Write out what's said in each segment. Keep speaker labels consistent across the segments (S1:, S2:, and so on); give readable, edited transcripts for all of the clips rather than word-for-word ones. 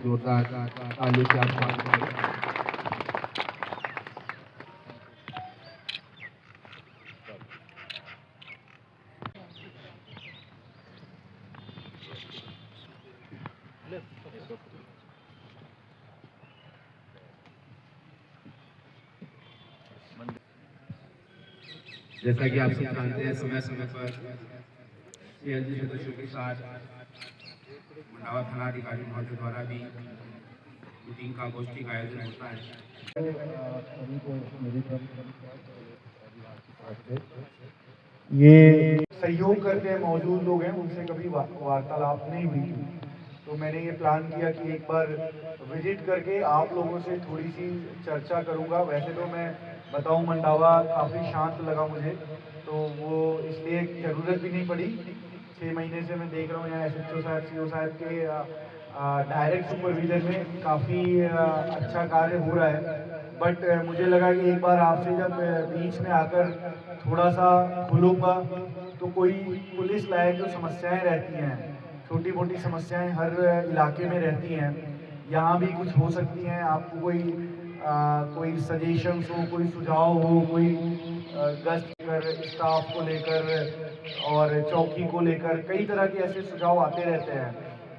S1: जोरदार ताली से आप स्वागत करें। जैसा कि आप सब जानते हैं, समय समय पर सीएलजी सदस्यों के साथ मंडावा थाना अधिकारी महोदय द्वारा भी मीटिंग का गोष्ठी का आयोजन होता है।
S2: ये सहयोग करते हैं मौजूद लोग हैं, उनसे कभी वार्तालाप नहीं हुई थी, तो मैंने ये प्लान किया कि एक बार विजिट करके आप लोगों से थोड़ी सी चर्चा करूंगा। वैसे तो मैं बताऊं मंडावा काफ़ी शांत लगा मुझे, तो वो इसलिए ज़रूरत भी नहीं पड़ी। 6 महीने से मैं देख रहा हूँ यहाँ SHO साहब CO साहब के डायरेक्ट सुपरविजन में काफ़ी अच्छा कार्य हो रहा है। बट मुझे लगा कि एक बार आपसे जब बीच में आकर थोड़ा सा खुलूँगा तो कोई पुलिस लायक जो समस्याएं रहती हैं, छोटी मोटी समस्याएं हर इलाके में रहती हैं, यहाँ भी कुछ हो सकती हैं। आपको कोई सजेशंस हो, कोई सुझाव हो, कोई गश्त कर स्टाफ को लेकर और चौकी को लेकर कई तरह के ऐसे सुझाव आते रहते हैं।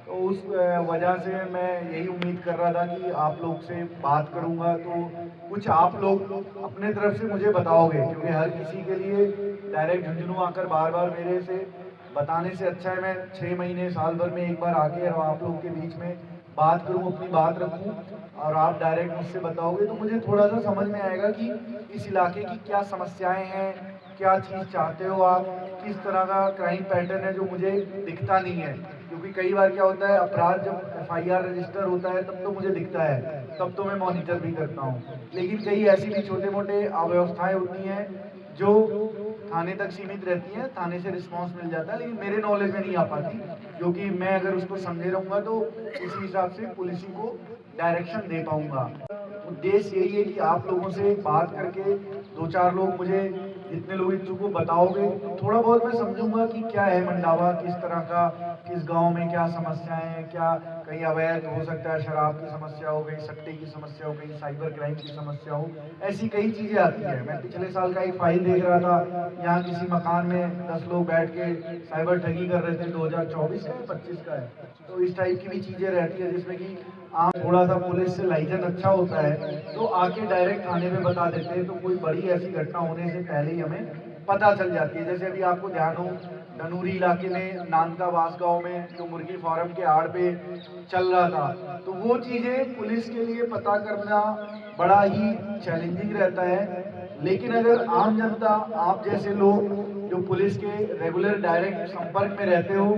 S2: तो उस वजह से मैं यही उम्मीद कर रहा था कि आप लोग से बात करूंगा तो कुछ आप लोग अपने तरफ से मुझे बताओगे, क्योंकि हर किसी के लिए डायरेक्ट झुंझुनू आकर बार बार मेरे से बताने से अच्छा है मैं 6 महीने साल भर में एक बार आके और आप लोग के बीच में बात करूं, अपनी बात रखूं और आप डायरेक्ट मुझसे बताओगे तो मुझे थोड़ा सा समझ में आएगा कि इस इलाके की क्या समस्याएं हैं, क्या चीज़ चाहते हो आप, किस तरह का क्राइम पैटर्न है जो मुझे दिखता नहीं है। क्योंकि कई बार क्या होता है, अपराध जब FIR रजिस्टर होता है तब तो मुझे दिखता है, तब तो मैं मॉनिटर भी करता हूँ, लेकिन कई ऐसी भी छोटे मोटे अव्यवस्थाएं होती हैं जो थाने तक सीमित रहती हैं, थाने से रिस्पांस मिल जाता है, लेकिन मेरे नॉलेज में नहीं आ पाती, क्योंकि मैं अगर उसको समझे रहूँगा तो उसी हिसाब से पुलिसिंग को डायरेक्शन दे पाऊँगा। उद्देश्य यही है कि आप लोगों से बात करके 2-4 लोग मुझे जितने लोग इच्छुक को बताओगे तो थोड़ा बहुत मैं समझूंगा कि क्या है मंडावा, किस तरह का, किस गांव में क्या समस्याएं हैं, क्या कहीं अवैध हो सकता है, शराब की समस्या हो, कहीं सट्टे की समस्या हो, कहीं साइबर क्राइम की समस्या हो, ऐसी कई चीज़ें आती हैं। मैं पिछले साल का एक फाइल देख रहा था, यहाँ किसी मकान में 10 लोग बैठ के साइबर ठगी कर रहे थे, 2024 का है 25 का है, तो इस टाइप की भी चीज़ें रहती है जिसमें कि आप थोड़ा सा पुलिस से लाइजन अच्छा होता है तो आके डायरेक्ट थाने पे बता देते हैं, तो कोई बड़ी ऐसी घटना होने से पहले ही हमें पता चल जाती है। जैसे अभी आपको ध्यान हो, धनूरी इलाके में नानका वास गांव में जो मुर्गी फार्म के आड़ पे चल रहा था, तो वो चीज़ें पुलिस के लिए पता करना बड़ा ही चैलेंजिंग रहता है। लेकिन अगर आम जनता, आप जैसे लोग जो पुलिस के रेगुलर डायरेक्ट संपर्क में रहते हो,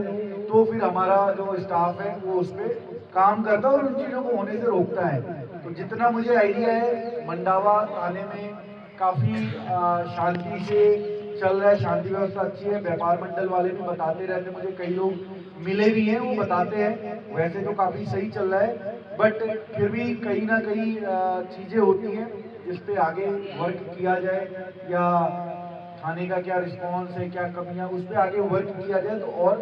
S2: तो फिर हमारा जो स्टाफ है वो उस पर काम करता है और उन चीज़ों को होने से रोकता है। तो जितना मुझे आइडिया है, मंडावा थाने में काफ़ी शांति से चल रहा है, शांति व्यवस्था अच्छी है। व्यापार मंडल वाले भी बताते रहते, मुझे कई लोग मिले भी हैं, वो बताते हैं वैसे तो काफ़ी सही चल रहा है, बट फिर भी कहीं ना कहीं चीज़ें होती हैं जिस पे आगे वर्क किया जाए, या थाने का क्या रिस्पॉन्स है, क्या कमियां, उस पर आगे वर्क किया जाए तो और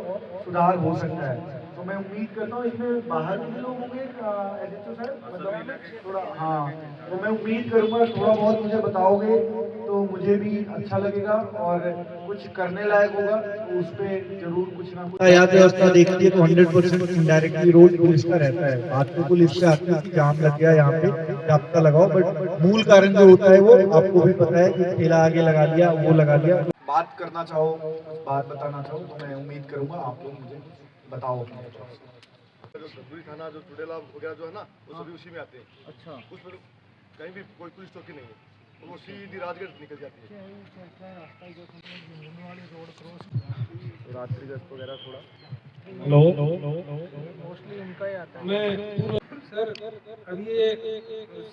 S2: सुधार हो सकता है। तो मैं उम्मीद करता हूँ इसमें बाहर के लोग होंगे SHO साहब, मतलब थोड़ा, हाँ, तो मैं उम्मीद करूँगा थोड़ा बहुत मुझे बताओगे तो मुझे भी अच्छा लगेगा और कुछ करने लायक होगा, तो उस पर जरूर कुछ ना कुछ
S3: यातायात व्यवस्था देखती है तो 100% इनडायरेक्टली रोड पुलिस का रहता है। बात तो पुलिस पे आती है कि जाम लग गया यहाँ पे, जाब्ता लगाओ, बट मूल कारण जो होता है वो आपको भी पता है कि ठेला आगे लगा लिया, वो लगा लिया।
S2: बात करना चाहो, बात बताना चाहो तो मैं उम्मीद करूंगा आप लोग मुझे बताओ अपने तरफ से।
S4: जो धनूरी थाना जो चुड़ेला वगैरह जो है ना, वो सभी उसी में आते हैं।
S2: अच्छा,
S4: उसमें कहीं भी कोई पुलिस चौकी नहीं है, तो वो सीधी राजगढ़ निकल जाती है। रात्रि गश्त वगैरह थोड़ा
S3: हेलो,
S5: मोस्टली उनका ही आता है।
S3: मैं सर अभी ये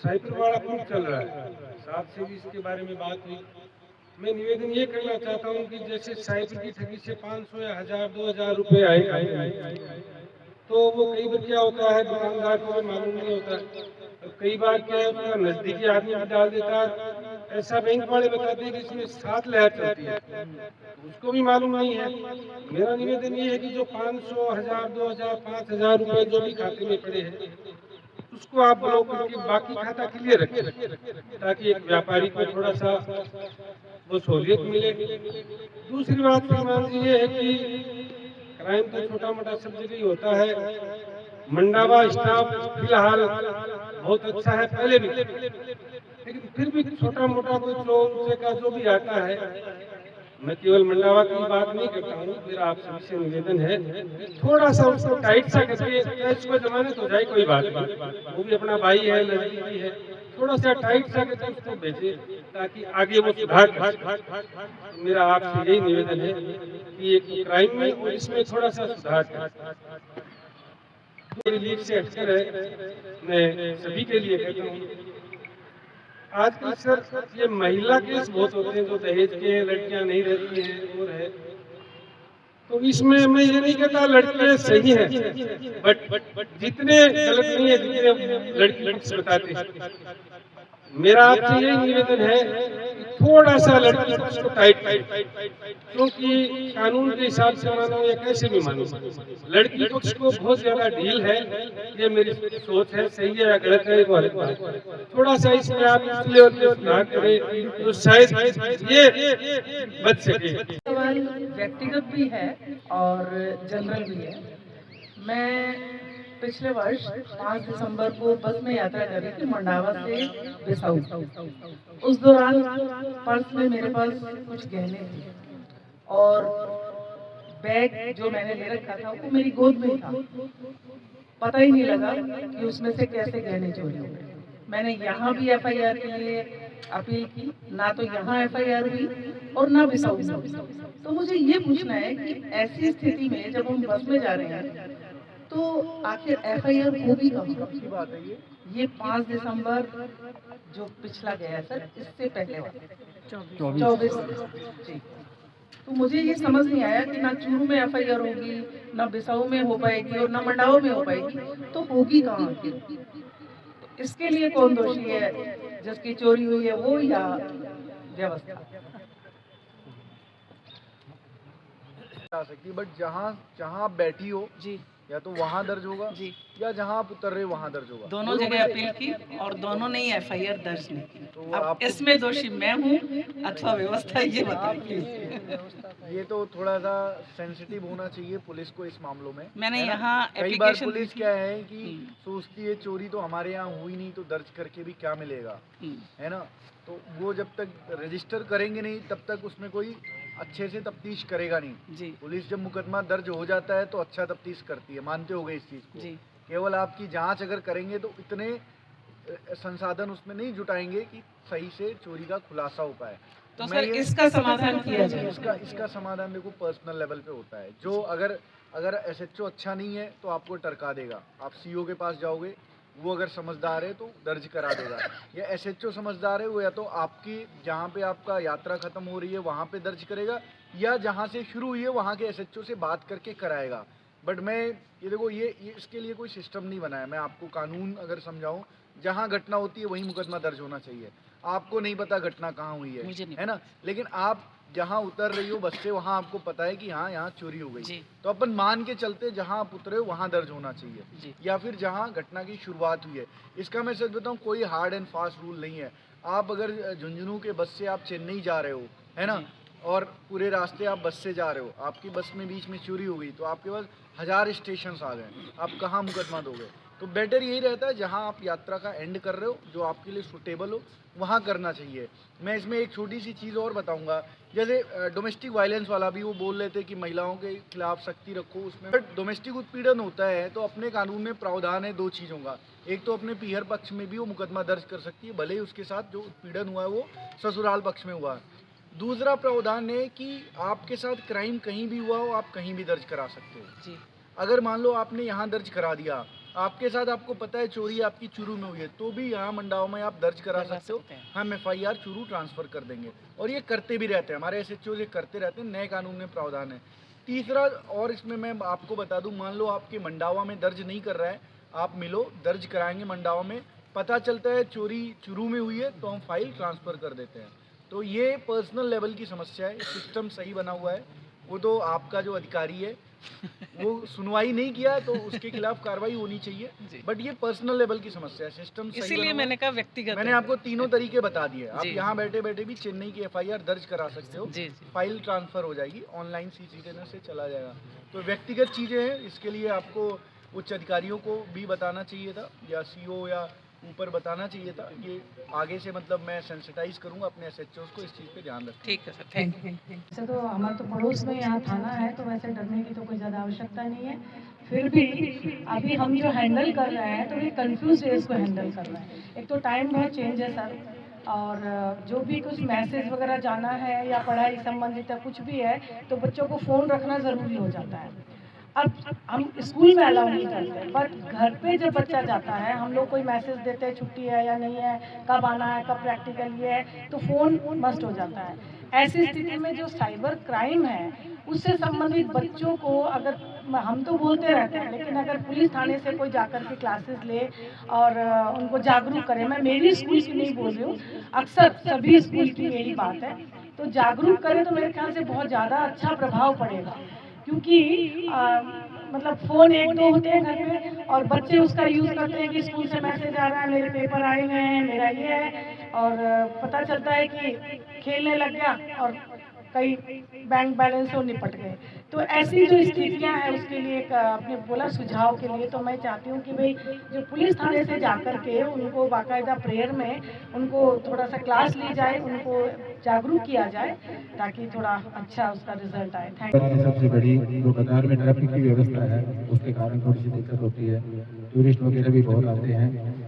S3: साइबर वाला प्रूफ चल रहा है, साथ से भी इसके बारे में बात हुई। मैं निवेदन ये करना चाहता हूँ कि जैसे साइबर की ठगी से 500 या 1000 2000 रुपये आए, तो वो कई बार क्या होता है, दुकानदार को भी मालूम नहीं होता, कई बार क्या है, उसका नजदीकी आदमी भी डाल देता है, ऐसा बैंक वाले बताते हैं कि इसमें 7 लहर चलती है, उसको भी मालूम नहीं है। मेरा निवेदन ये है कि जो 500, 1000, 2000, 5000 रुपए जो भी खाते में पड़े हैं उसको आप ब्लॉक करके बाकी खाता क्लियर रखें, ताकि एक व्यापारी को थोड़ा सा वो सहूलियत मिले। दूसरी बात श्रीमान जी ये है कि क्राइम तो छोटा मोटा सब जगह ही होता है। मंडावा स्टाफ फिलहाल बहुत अच्छा है, पहले भी, लेकिन फिर भी छोटा मोटा कोई चोर का जो भी आता है, मैं केवल मंडावा की बात नहीं करता हूँ, मेरा आप सभी से निवेदन है थोड़ा सा उसको टाइट सा करके, इसको जमानत हो जाए कोई बात नहीं, वो भी अपना भाई है, नजदीकी है, थोड़ा सा टाइट सा करके उसको भेजे ताकि आगे वो सुधार कर। मेरा आपसे यही निवेदन है कि एक क्राइम में और इसमें थोड़ा सा सुधार कर। लीग से हटकर है, मैं सभी के लिए कहता हूँ, आजकल सर ये महिला केस बहुत होते हैं जो दहेज के, लड़कियां नहीं रहती हैं और है, तो इसमें मैं ये नहीं कहता लड़कियां सही हैं, बट जितने गलत नहीं है जितने लड़की पक्ष बताते हैं। मेरा आपसे यही निवेदन है कि थोड़ा सा लड़की पक्ष को टाइट करें, क्योंकि कानून के हिसाब से मानो या कैसे भी मानो, लड़की पक्ष को बहुत ज्यादा ढील है। ये मेरी सोच है, सही है या गलत है वो अलग बात है। थोड़ा सा इसमें आप इस लेवल पे सुधार करें तो शायद ये बच सके।
S6: सवाल व्यक्तिगत भी है और जनरल भी है। मैं पिछले वर्ष 5 दिसंबर को बस में यात्रा कर रही थी मंडावा से बिसाऊ। उस दौरान पर्स में मेरे पास कुछ गहने थे और बैग जो मैंने ले रखा था वो मेरी गोद में था। पता ही नहीं लगा कि उसमें से कैसे गहने चोरी हो गए। मैंने यहाँ भी एफआईआर के लिए अपील की, ना तो यहाँ एफआईआर हुई और ना बिसाऊ में। तो मुझे ये पूछना है कि ऐसी स्थिति में जब हम बस में जा रहे हैं तो आखिर एफआईआर होगी कब की बात है ये 5 दिसंबर जो पिछला गया है सर, इससे पहले वाला 24 जी। तो मुझे ये समझ नहीं आया कि ना चूरू में एफआईआर होगी, ना बिसाऊ में हो पाएगी और ना मंडावा में हो पाएगी, तो होगी कहाँ आखिर? इसके लिए कौन दोषी है, जिसकी चोरी हुई है वो या व्यवस्था?
S2: आ सकती, बट जहाँ आप बैठी हो
S6: जी
S2: या तो वहाँ दर्ज होगा
S6: जी,
S2: या जहाँ आप उतर रहे हो वहाँ दर्ज होगा।
S6: दोनों जगह अपील की और दोनों ने ही एफआईआर दर्ज नहीं की।
S2: तो
S6: अब
S2: आपको-
S6: इसमें दोषी मैं हूँ अथवा व्यवस्था, ये बताइए।
S2: ये तो थोड़ा सा सेंसिटिव होना चाहिए पुलिस को इस मामलों में।
S6: मैंने
S2: है ना?
S6: यहाँ
S2: कई बार
S6: एप्लीकेशन
S2: पुलिस क्या है कि सोचती है चोरी तो हमारे यहाँ हुई नहीं तो दर्ज करके भी क्या मिलेगा, है ना? तो वो जब तक रजिस्टर करेंगे नहीं तब तक उसमें कोई अच्छे से तफ्तीश करेगा नहीं।
S6: जी
S2: पुलिस जब मुकदमा दर्ज हो जाता है तो अच्छा तफ्तीश करती है, मानते हो गए इस चीज़ को।
S6: जी
S2: केवल आपकी जांच अगर करेंगे तो इतने संसाधन उसमें नहीं जुटाएंगे कि सही से चोरी का खुलासा हो पाए।
S6: तो
S2: मैं
S6: सर
S2: ये-
S6: इसका समाधान किया जाए।
S2: इसका समाधान देखो पर्सनल लेवल पे होता है। जो अगर एसएचओ अच्छा नहीं है तो आपको टरका देगा, आप सीओ के पास जाओगे, वो अगर समझदार है तो दर्ज करा देगा, या एसएचओ समझदार है वो या तो आपकी जहाँ पे आपका यात्रा खत्म हो रही है वहाँ पे दर्ज करेगा, या जहाँ से शुरू हुई है वहाँ के एसएचओ से बात करके कराएगा। बट मैं ये देखो ये इसके लिए कोई सिस्टम नहीं बनाया। मैं आपको कानून अगर समझाऊं, जहाँ घटना होती है वहीं मुकदमा दर्ज होना चाहिए। आपको नहीं पता घटना कहाँ हुई है ना, लेकिन आप जहाँ उतर रही हो बस से वहाँ आपको पता है कि हाँ यहाँ चोरी हो गई, तो अपन मान के चलते जहाँ आप उतरे हो वहाँ दर्ज होना चाहिए, या फिर जहाँ घटना की शुरुआत हुई है। इसका मैं सच बताऊँ कोई हार्ड एंड फास्ट रूल नहीं है। आप अगर झुंझुनू के बस से आप चेन्नई जा रहे हो, है ना, और पूरे रास्ते आप बस से जा रहे हो, आपकी बस में बीच में चोरी हो गई, तो आपके पास 1000 स्टेशन आ गए, आप कहाँ मुकदमा दोगे? तो बेटर यही रहता है जहाँ आप यात्रा का एंड कर रहे हो, जो आपके लिए सूटेबल हो वहाँ करना चाहिए। मैं इसमें एक छोटी सी चीज़ और बताऊँगा, जैसे डोमेस्टिक वायलेंस वाला भी वो बोल रहे थे कि महिलाओं के खिलाफ सख्ती रखो उसमें, बट डोमेस्टिक उत्पीड़न होता है तो अपने कानून में प्रावधान है 2 चीज़ों का। एक तो अपने पीहर पक्ष में भी वो मुकदमा दर्ज कर सकती है, भले ही उसके साथ जो उत्पीड़न हुआ है वो ससुराल पक्ष में हुआ है। दूसरा प्रावधान है कि आपके साथ क्राइम कहीं भी हुआ हो, आप कहीं भी दर्ज करा सकते हो। अगर मान लो आपने यहाँ दर्ज करा दिया, आपके साथ आपको पता है चोरी आपकी चूरू में हुई है, तो भी यहाँ मंडावा में आप दर्ज करा सकते हो, हम एफआईआर चूरू ट्रांसफ़र कर देंगे। और ये करते भी रहते हैं, हमारे एसएचओ ये करते रहते हैं, नए कानून में प्रावधान है। तीसरा और इसमें मैं आपको बता दूं, मान लो आपके मंडावा में दर्ज नहीं कर रहा है, आप मिलो, दर्ज कराएंगे मंडावा में, पता चलता है चोरी शुरू में हुई है तो हम फाइल ट्रांसफ़र कर देते हैं। तो ये पर्सनल लेवल की समस्या है। सिस्टम सही बना हुआ है, वो तो आपका जो अधिकारी है वो सुनवाई नहीं किया तो उसके खिलाफ कार्रवाई होनी चाहिए, बट ये पर्सनल लेवल की समस्या है। सिस्टम सही
S7: इसीलिए मैंने कहा व्यक्तिगत।
S2: मैंने आपको तीनों तरीके बता दिए। आप यहाँ बैठे बैठे भी चेन्नई की FIR दर्ज करा सकते हो, फाइल ट्रांसफ़र हो जाएगी, ऑनलाइन CCTV से चला जाएगा। तो व्यक्तिगत चीज़ें हैं, इसके लिए आपको उच्च अधिकारियों को भी बताना चाहिए था या CO या ऊपर बताना चाहिए था। ये आगे से मतलब मैं सेंसिटाइज करूँगा अपने SHOs को, इस चीज़ पे ध्यान रखें।
S7: ठीक है सर, थैंक यू।
S6: वैसे तो हमारे तो पड़ोस में यहाँ थाना है, तो वैसे डरने की तो कोई ज़्यादा आवश्यकता नहीं है। फिर भी अभी हम जो हैंडल कर रहे हैं तो ये कंफ्यूज डेज को हैंडल कर रहे हैं। एक तो टाइम बहुत चेंज है सर, और जो भी कुछ मैसेज वगैरह जाना है या पढ़ाई संबंधित या कुछ भी है तो बच्चों को फ़ोन रखना ज़रूरी हो जाता है। अब हम स्कूल में अलाउ नहीं करते, बट घर पे जब बच्चा जाता है हम लोग कोई मैसेज देते हैं छुट्टी है या नहीं है, कब आना है, कब प्रैक्टिकल ये है, तो फ़ोन मस्ट हो जाता है। ऐसी स्थिति में जो साइबर क्राइम है उससे संबंधित बच्चों को अगर हम तो बोलते रहते हैं, लेकिन अगर पुलिस थाने से कोई जाकर के क्लासेस ले और उनको जागरूक करे, मैं मेरी स्कूल की नहीं बोल रही हूँ, अक्सर सभी स्कूल की यही बात है, तो जागरूक करें तो मेरे ख्याल से बहुत ज़्यादा अच्छा प्रभाव पड़ेगा। क्योंकि मतलब फ़ोन एक दो होते हैं घर में और बच्चे उसका यूज़ करते हैं कि स्कूल से मैसेज आ रहा है, मेरे पेपर आए हुए हैं, मेरा ये है, और पता चलता है कि खेलने लग गया और कई बैंक बैलेंस से निपट गए। तो ऐसी जो स्थितियां हैं उसके लिए एक आपने बोला सुझाव के लिए, तो मैं चाहती हूँ कि भाई जो पुलिस थाने से जाकर के उनको बाकायदा प्रेयर में उनको थोड़ा सा क्लास ली जाए, उनको जागरूक किया जाए ताकि थोड़ा अच्छा उसका रिजल्ट आए। Thank you.
S8: सबसे बड़ी जो बाजार में ट्रैफिक की व्यवस्था है उसके कारण थोड़ी सी दिक्कत होती है। टूरिस्ट वगैरह भी बहुत आते हैं,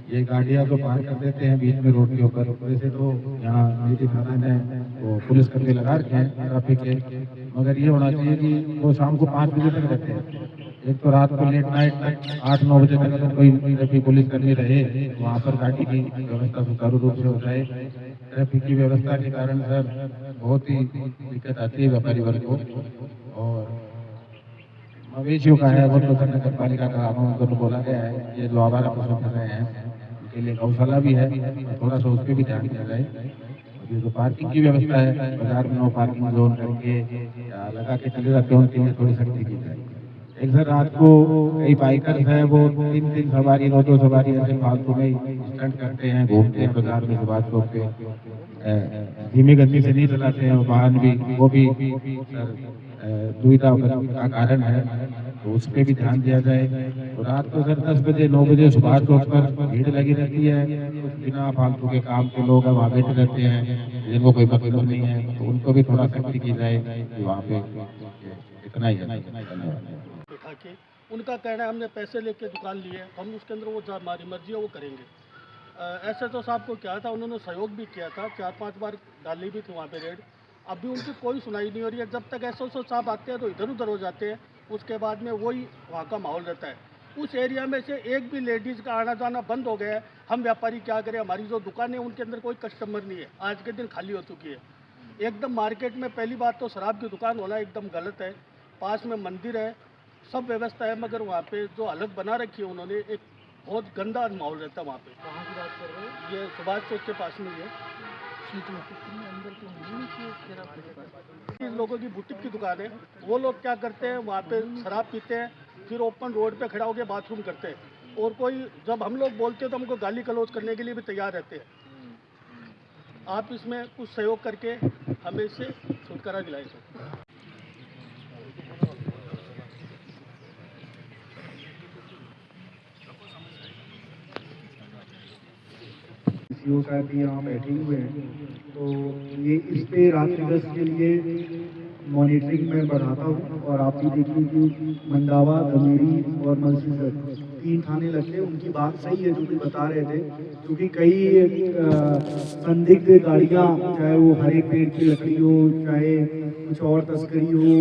S8: ये गाड़ियाँ जो पार कर देते हैं बीच में रोड के ऊपर, वैसे तो यहाँ नीति थाना ने वो पुलिस कर्मी लगा रखे हैं ट्रैफिक के, मगर ये होना चाहिए कि वो शाम को 5 बजे तक रहते हैं। एक तो रात को लेट नाइट तक 8-9 बजे तक अगर कोई ट्रैफिक पुलिस कर्मी रहे वहाँ पर गाड़ी की व्यवस्था सुचारू रूप से हो जाए। ट्रैफिक की व्यवस्था के कारण सर बहुत ही दिक्कत आती है व्यापारी वर्ग को, और मवेशियों का है वो तो नगर पालिका का उनको तो बोला गया है, ये जो आवारा पशु कर रहे हैं उनके लिए गौशाला भी है, थोड़ा सा उस पर भी ध्यान दिया जाए। और ये जो पार्किंग की व्यवस्था है बाजार में नो पार्किंग जोन करके या लगा के चले जाते हैं, उनके लिए थोड़ी सख्ती की जाए। एक सर रात को कई बाइकर्स हैं वो 3-3 सवारी 2-2 सवारी ऐसे फालतू में स्टंट करते हैं, घूमते हैं बाजार में सुबह चौक पे, धीमी गति से नहीं चलाते हैं वाहन भी, वो भी सर दुविधा का कारण है, तो उस पर भी ध्यान दिया जाए। तो रात को सर 10 बजे 9 बजे सुबह चौक पर भीड़ लगी रहती है, बिना फालतू के काम के लोग वहाँ बैठे रहते हैं जिनको कोई मतलब नहीं है, तो उनको भी थोड़ा सख्ती की जाए कि वहाँ पे इतना ही
S4: बैठा के उनका कहना है हमने पैसे लेके दुकान ली है, हम उसके अंदर वो हमारी मर्जी है वो करेंगे। SHO साहब को क्या था, उन्होंने सहयोग भी किया था, 4-5 बार डाली भी थी वहाँ पे रेड, अब भी उनकी कोई सुनाई नहीं हो रही है। जब तक SHO साहब आते हैं तो इधर उधर हो जाते हैं, उसके बाद में वही वहाँ का माहौल रहता है। उस एरिया में से एक भी लेडीज़ का आना जाना बंद हो गया है। हम व्यापारी क्या करें, हमारी जो दुकान है उनके अंदर कोई कस्टमर नहीं है, आज के दिन खाली हो चुकी है एकदम। मार्केट में पहली बात तो शराब की दुकान होना एकदम गलत है, पास में मंदिर है, सब व्यवस्था है, मगर वहाँ पे जो हालत बना रखी है उन्होंने, एक बहुत गंदा माहौल रहता है वहाँ पे। कहाँ की बात कर रहे हो? ये सुभाष चौक के पास में ही है। इन लोगों की बुटीक की दुकान है, वो लोग क्या करते हैं वहाँ पे शराब पीते हैं, फिर ओपन रोड पे खड़ा होकर बाथरूम करते हैं, और कोई जब हम लोग बोलते हैं तो हमको गाली गलौज करने के लिए भी तैयार रहते हैं। आप इसमें कुछ सहयोग करके हमें इससे छुटकारा दिलाएं।
S2: CO साहब भी यहाँ बैठे हुए हैं, तो ये इस पे रात्रि गश्त के लिए मॉनिटरिंग में बढ़ाता हूँ। और आप भी देखिए कि मंडावा, धमेरी और मलसीसर 3 थाने लगते हैं। उनकी बात सही है जो भी बता रहे थे, क्योंकि कई संदिग्ध गाड़ियाँ, चाहे वो हर एक पेड़ की लकड़ी हो, चाहे कुछ और तस्करी हो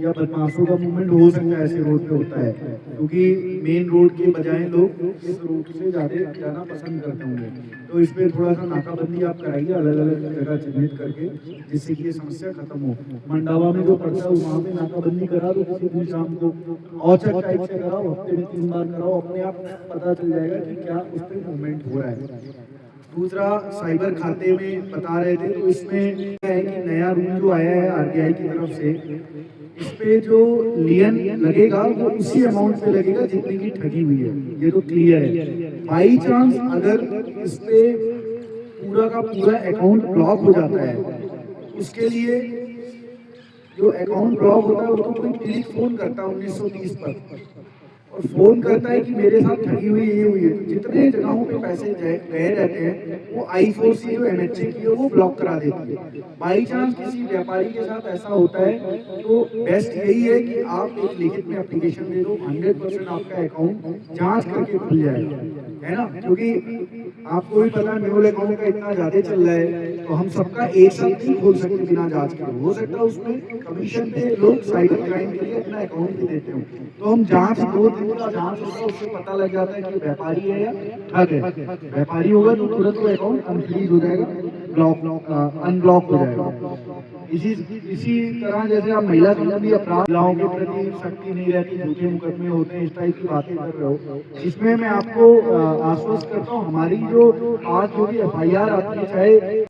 S2: या बदमाशों का मूवमेंट हो सकता है, ऐसे रोड पे होता है। क्योंकि मेन रोड के बजाय लोग इस रूट से जाना पसंद करते होंगे। तो इस पे थोड़ा सा नाकाबंदी आप कराइए अलग अलग जगह चिन्हित करके, जिससे कि ये समस्या खत्म हो। मंडावा में जो पड़ता है वहाँ पे नाकाबंदी करा दो किसी दिन शाम को, औचक टाइप से कराओ, हफ्ते में 3 बार कराओ, अपने आप पता चल जाएगा कि क्या उस पर मूवमेंट हो रहा है। दूसरा, साइबर खाते में बता रहे थे, तो इसमें क्या है कि नया रूल जो आया है आरबीआई की तरफ से, इस पे जो लियन लगेगा वो उसी अमाउंट पे लगेगा जितने की ठगी हुई है, ये तो क्लियर है। बाई चांस अगर इस पे पूरा का पूरा अकाउंट ब्लॉक हो जाता है, उसके लिए जो अकाउंट ब्लॉक होता है उसको कोई क्लिक फोन करता है 1930 पर, और फोन करता है कि मेरे साथ ठगी हुई ये हुई है, तो जितने जगहों पे पैसे गए रहते हैं वो I4C जो MHA की है वो ब्लॉक करा देती है। बाई चांस किसी व्यापारी के साथ ऐसा होता है तो बेस्ट यही है कि आप एक लिखित में एप्लीकेशन दे दो, 100% आपका अकाउंट जांच करके खुल जाएगा, है ना। क्योंकि आपको भी पता है म्यूल अकाउंट का इतना ज्यादा चल रहा है, तो हम सबका एक साथ नहीं खोल सकते बिना जांच के। हो सकता है उसमें कमीशन पे लोग साइबर क्राइम के लिए अपना अकाउंट भी देते हो, तो हम जांच 2 दिन का जांच होता है, उससे पता लग जाता है कि व्यापारी है या ठग है। व्यापारी होगा तो तुरंत वो अकाउंट अनफ्रीज हो जाएगा, अनब्लॉक हो जाएगा। इसी तरह जैसे आप महिला संबंधी अपराध, महिलाओं के प्रति सख्ती नहीं रहती, झूठे मुकदमे होते हैं, इस टाइप की बातें कर रहे हो, इसमें मैं आपको आश्वस्त करता हूँ, हमारी जो आज जो भी FIR आती है, चाहे